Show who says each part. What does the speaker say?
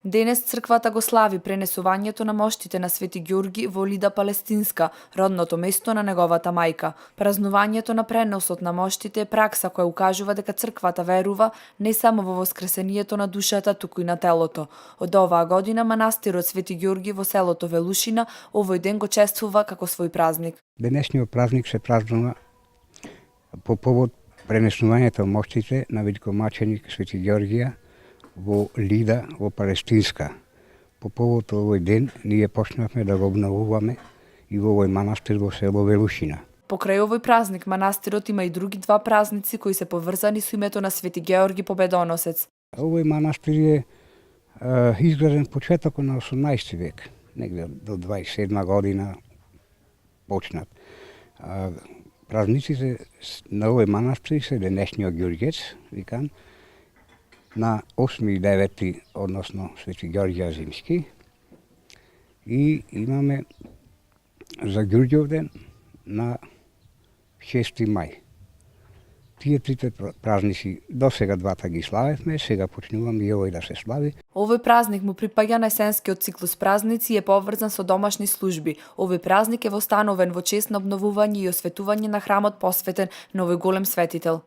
Speaker 1: Денес црквата го слави пренесувањето на моштите на Свети Ѓорги во Лида Палестинска, родното место на неговата мајка. Празнувањето на преносот на моштите е пракса која укажува дека црквата верува не само во воскресението на душата, туку и на телото. Од оваа година манастирот Свети Ѓорги во селото Велушина овој ден го чествува како свој празник.
Speaker 2: Денешниот празник се празнува по повод пренесувањето моштите на великомаченик Свети Ѓоргија во Лида, во Палестинска. По повод овој ден, ние почнавме да го обновуваме и во овој манастир во село Велушина.
Speaker 1: Покрај овој празник, манастирот има и други два празници кои се поврзани со името на Свети Георги Победоносец.
Speaker 2: Овој манастир е изграден почетокот на 18 век, негде до 27 година почнат. Празниците на овој манастир се денешниот Ѓурѓец, викан, на 8 и 9, односно Свети Ѓорѓа Зимски, и имаме за Ѓурѓовден на 6 мај. Тие трите празници до сега двата ги славевме, сега почнуваме и овој да се слави.
Speaker 1: Овој празник му припаѓа на есенскиот циклус празници и е поврзан со домашни служби. Овој празник е востановен во чест на обновување и осветување на храмот посветен на овој голем светител.